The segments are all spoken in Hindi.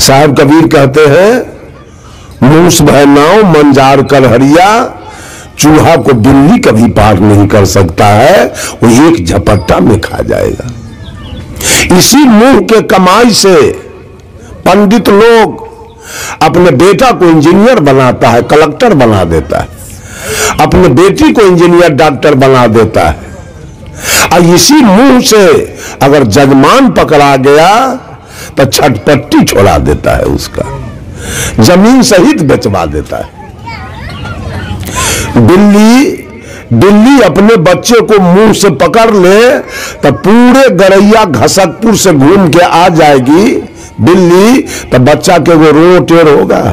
साहब कबीर कहते हैं मूस भय नाव मंजार कलहरिया, चूहा को बिल्ली कभी पार नहीं कर सकता है, वो एक झपट्टा में खा जाएगा। इसी मुंह के कमाई से पंडित लोग अपने बेटा को इंजीनियर बनाता है, कलेक्टर बना देता है, अपने बेटी को इंजीनियर डॉक्टर बना देता है। और इसी मुंह से अगर जजमान पकड़ा गया तो छटपट्टी छोड़ा देता है, उसका जमीन सहित बेचवा देता है। बिल्ली अपने बच्चे को मुंह से पकड़ ले तो पूरे गरैया घसकपुर से घूम के आ जाएगी बिल्ली, तो बच्चा के वो रो टेर होगा।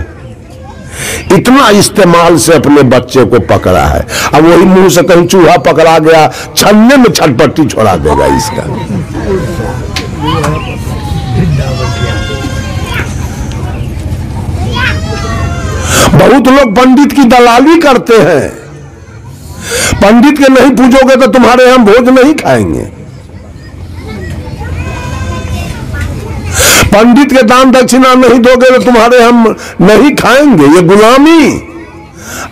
इतना इस्तेमाल से अपने बच्चे को पकड़ा है। अब वही मुंह से कहीं चूहा पकड़ा गया, छन्ने में छटपट्टी छोड़ा देगा इसका। बहुत लोग पंडित की दलाली करते हैं। पंडित के नहीं पूछोगे तो तुम्हारे हम भोज नहीं खाएंगे। पंडित के दान दक्षिणा नहीं दोगे तो तुम्हारे हम नहीं खाएंगे। ये गुलामी,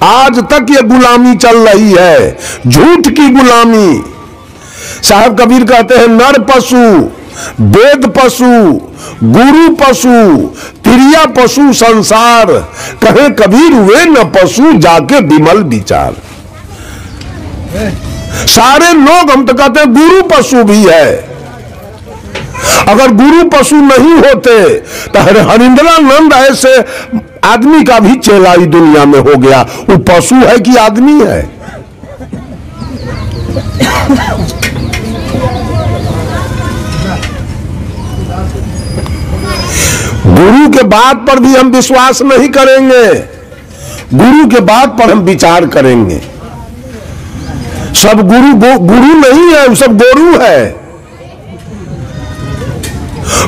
आज तक ये गुलामी चल रही है, झूठ की गुलामी। साहब कबीर कहते हैं नर पशु, वेद पशु, गुरु पशु, तिरिया पशु संसार, कहे कबीर वे न पशु जाके विमल विचार। सारे लोग हम तो कहते हैं गुरु पशु भी है। अगर गुरु पशु नहीं होते तो हरिंद्रानंद ऐसे आदमी का भी चेला ही दुनिया में हो गया। वो पशु है कि आदमी है? गुरु के बात पर भी हम विश्वास नहीं करेंगे, गुरु के बात पर हम विचार करेंगे। सब गुरु नहीं है, सब गोरू है।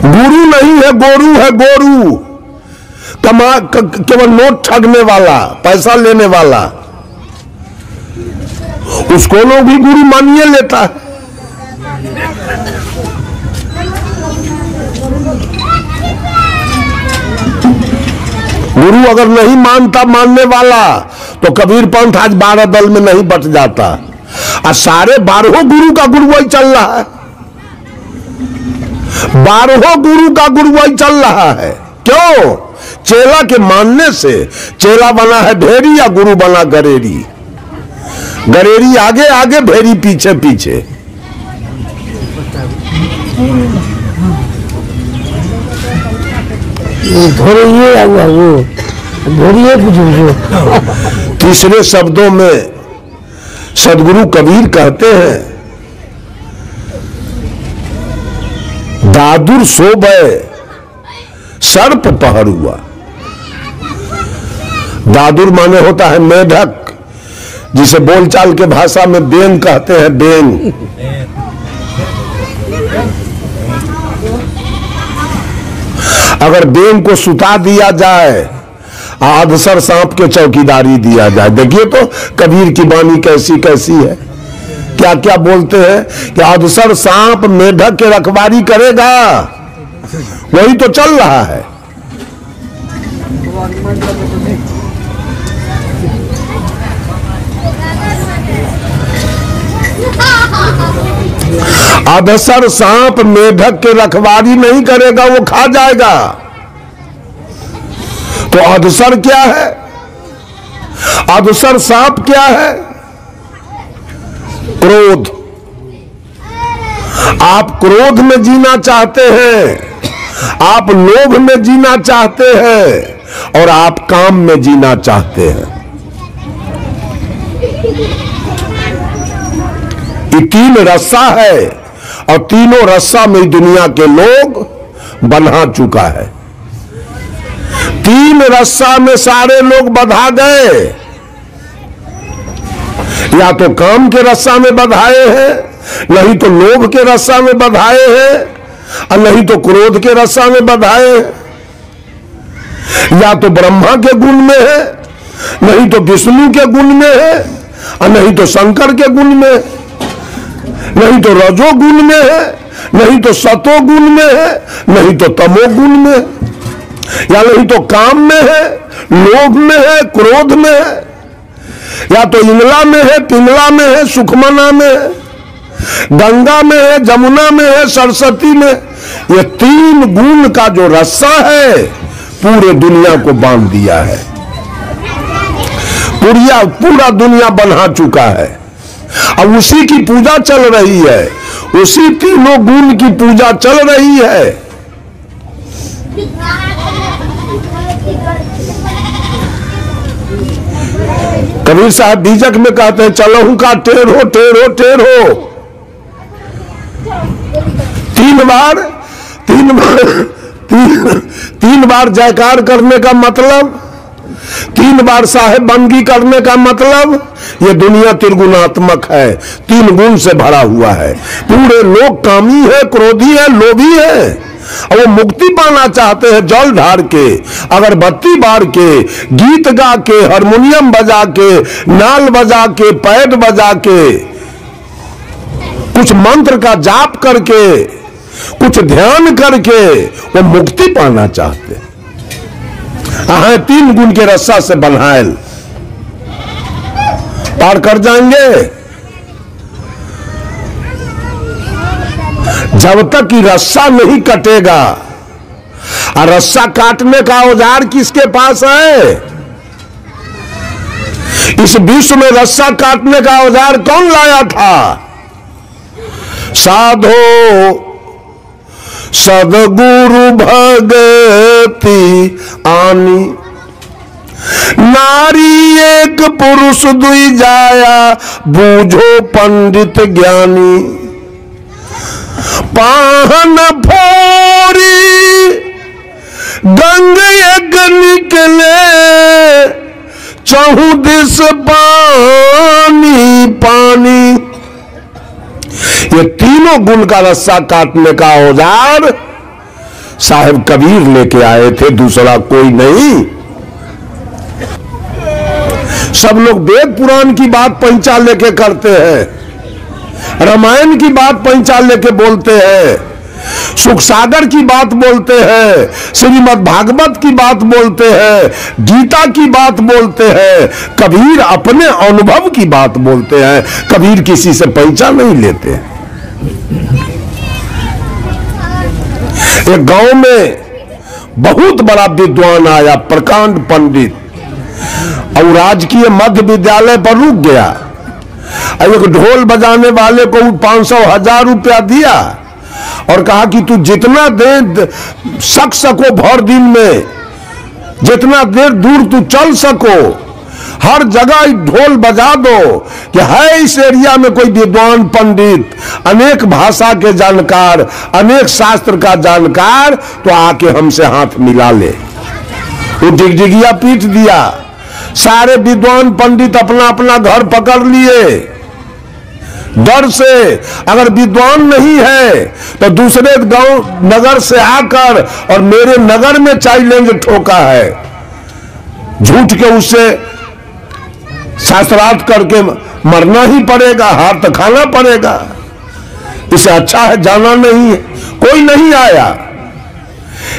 गुरु नहीं है, गोरू है। गोरू केवल नोट ठगने वाला, पैसा लेने वाला, उसको लोग भी गुरु मानिए लेता है। गुरु अगर नहीं मानता मानने वाला तो कबीर पंथ आज 12 दल में नहीं बट जाता। और सारे 12 गुरु का गुरु वही चल रहा है, 12 गुरु का गुरु वही चल रहा है। क्यों? चेला के मानने से। चेला बना है भेड़ी या गुरु बना गरेरी। गरेरी आगे आगे, भेड़ी पीछे पीछे। तीसरे शब्दों में सदगुरु कबीर कहते हैं दादुर सोबे सर्प पहरुआ। दादुर माने होता है मेढक, जिसे बोलचाल के भाषा में बेंग कहते हैं। बेंग अगर बेंग को सुता दिया जाए, अधसर सांप के चौकीदारी दिया जाए। देखिए तो कबीर की वाणी कैसी कैसी है, क्या क्या बोलते हैं कि अधसर सांप मेढक के रखवारी करेगा। वही तो चल रहा है। अधसर सांप मेढक के रखवारी नहीं करेगा, वो खा जाएगा। तो अधसर क्या है? अधसर सांप क्या है? क्रोध। आप क्रोध में जीना चाहते हैं, आप लोभ में जीना चाहते हैं, और आप काम में जीना चाहते हैं। ये 3 रस्सा है, और तीनों रस्सा में दुनिया के लोग बंधा चुका है। 3 रस्सा में सारे लोग बंधा गए। या तो काम के रस्सा में बंधाए हैं, नहीं तो लोभ के रस्सा में बंधाए हैं, और नहीं तो क्रोध के रस्सा में बंधाए हैं। या तो ब्रह्मा के गुण में है, नहीं तो विष्णु के गुण में है, और नहीं तो शंकर के गुण में, नहीं तो रजो गुण में है, नहीं तो सतो गुण में है, नहीं तो तमो गुण में। या नहीं तो काम में है, लोभ में है, क्रोध में है, या तो इंगला में है, पिंगला में है, सुखमना में है, गंगा में है, जमुना में है, सरस्वती में। ये 3 गुण का जो रस्सा है पूरे दुनिया को बांध दिया है, पूरा दुनिया बना चुका है। अब उसी की पूजा चल रही है, उसी तीनों गुण की पूजा चल रही है। कबीर साहब बीजक में कहते हैं, चलहू का टेढ़ो टेढ़ो टेढ़ो। 3 बार जयकार करने का मतलब, 3 बार साहेब बंदगी करने का मतलब, ये दुनिया त्रिगुणात्मक है, 3 गुण से भरा हुआ है। पूरे लोग कामी है, क्रोधी है, लोभी है, और वो मुक्ति पाना चाहते हैं जल ढार के, अगरबत्ती बार के, गीत गा के, हारमोनियम बजा के, नाल बजा के, पैड बजा के, कुछ मंत्र का जाप करके, कुछ ध्यान करके वो मुक्ति पाना चाहते हैं। 3 गुण के रस्सा से बन्हायल पार कर जाएंगे। जब तक ये रस्सा नहीं कटेगा, और रस्सा काटने का औजार किसके पास है? इस विश्व में रस्सा काटने का औजार कौन लाया था? साधो सदगुरु भगति आनी, नारी एक पुरुष दुई जाया, बूझो पंडित ज्ञानी। पाहन फोरी गंग यज्ञ निकले, चहु दिस पानी पानी। ये तीनों गुण का रस्सा काटने का औजार साहेब कबीर लेके आए थे, दूसरा कोई नहीं। सब लोग वेद पुराण की बात पंचा लेके करते हैं, रामायण की बात पंचा लेके बोलते हैं, सुख सागर की बात बोलते हैं, श्रीमद् भागवत की बात बोलते हैं, गीता की बात बोलते हैं। कबीर अपने अनुभव की बात बोलते हैं, कबीर किसी से पंचा नहीं लेते। एक गांव में बहुत बड़ा विद्वान आया, प्रकांड पंडित, और राजकीय मध्य विद्यालय पर रुक गया। एक ढोल बजाने वाले को 500,000 रुपया दिया और कहा कि तू जितना देर सको भर दिन में, जितना देर दूर तू चल सको, हर जगह ढोल बजा दो कि है इस एरिया में कोई विद्वान पंडित, अनेक भाषा के जानकार, अनेक शास्त्र का जानकार, तो आके हमसे हाथ मिला ले। वो डिगडिगिया पीट दिया। सारे विद्वान पंडित अपना अपना घर पकड़ लिए डर से। अगर विद्वान नहीं है तो दूसरे गांव नगर से आकर और मेरे नगर में चैलेंज ठोका है, झूठ के उससे शास्त्रार्थ करके मरना ही पड़ेगा, हार तो खाना पड़ेगा। इससे अच्छा है जाना नहीं है। कोई नहीं आया।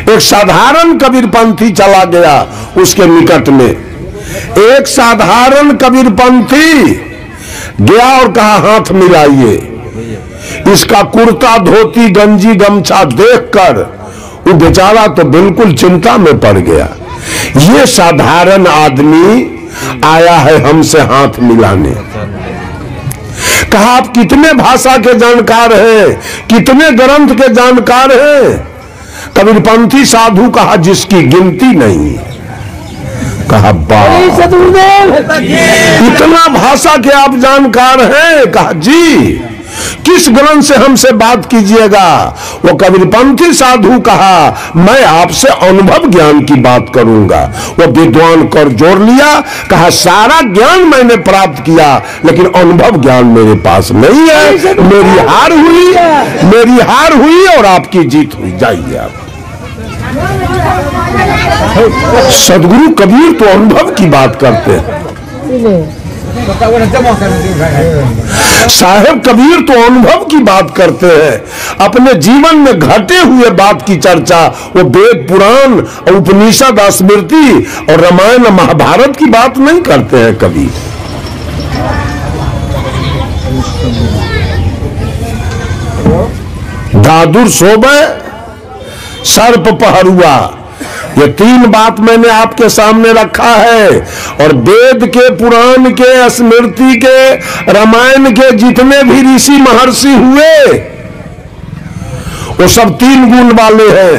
एक साधारण कबीरपंथी चला गया उसके निकट में। एक साधारण कबीरपंथी गया और कहा हाथ मिलाइए। इसका कुर्ता धोती गंजी गमछा देखकर वो बेचारा तो बिल्कुल चिंता में पड़ गया। ये साधारण आदमी आया है हमसे हाथ मिलाने। कहा आप कितने भाषा के जानकार हैं, कितने ग्रंथ के जानकार हैं? कबीरपंथी साधु कहा जिसकी गिनती नहीं। कहा बाप इतना भाषा के आप जानकार हैं? कहा जी। किस ग्रंथ से हमसे बात कीजिएगा? वो कबीरपंथी साधु कहा मैं आपसे अनुभव ज्ञान की बात करूंगा। वो विद्वान कर जोड़ लिया, कहा सारा ज्ञान मैंने प्राप्त किया लेकिन अनुभव ज्ञान मेरे पास नहीं है। मेरी हार हुई और आपकी जीत हुई। जाइए आप। सदगुरु कबीर तो अनुभव की बात करते हैं। साहेब कबीर तो अनुभव की बात करते हैं, अपने जीवन में घटे हुए बात की चर्चा, वो वेद पुराण और उपनिषद स्मृति और रामायण महाभारत की बात नहीं करते हैं कबीर। दादुर सोबे सर्प पहरुआ, ये तीन बात मैंने आपके सामने रखा है। और वेद के, पुराण के, स्मृति के, रामायण के जितने भी ऋषि महर्षि हुए वो सब तीन गुण वाले हैं।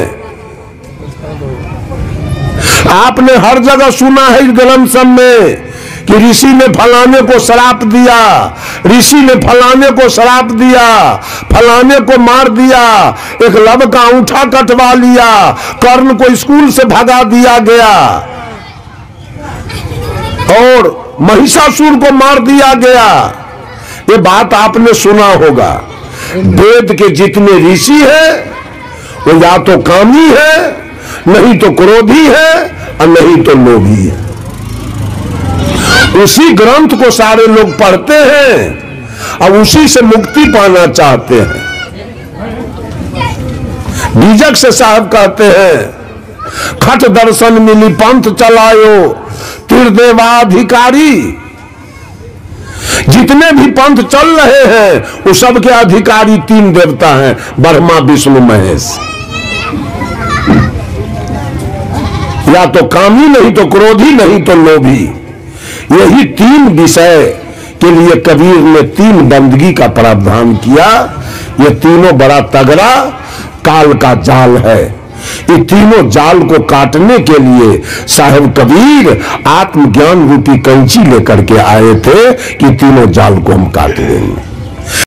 आपने हर जगह सुना है इस ग्रंथ में कि ऋषि ने फलाने को श्राप दिया, ऋषि ने फलाने को श्राप दिया, फलाने को मार दिया, एक लब का अंगूठा कटवा लिया, कर्ण को स्कूल से भगा दिया गया और महिषासुर को मार दिया गया। ये बात आपने सुना होगा। वेद के जितने ऋषि हैं वो या तो कामी है, नहीं तो क्रोधी है और नहीं तो लोभी है। उसी ग्रंथ को सारे लोग पढ़ते हैं और उसी से मुक्ति पाना चाहते हैं। बीजक से साहब कहते हैं, खट दर्शन मिली पंथ चलायो त्रिदेवाधिकारी। जितने भी पंथ चल रहे हैं वो सबके अधिकारी तीन देवता हैं, ब्रह्मा विष्णु महेश। या तो कामी, नहीं तो क्रोधी, नहीं तो लोभी। यही तीन विषय के लिए कबीर ने तीन बंदगी का प्रावधान किया। ये तीनों बड़ा तगड़ा काल का जाल है। ये तीनों जाल को काटने के लिए साहेब कबीर आत्मज्ञान रूपी कैंची लेकर के आए थे कि तीनों जाल को हम काट देंगे।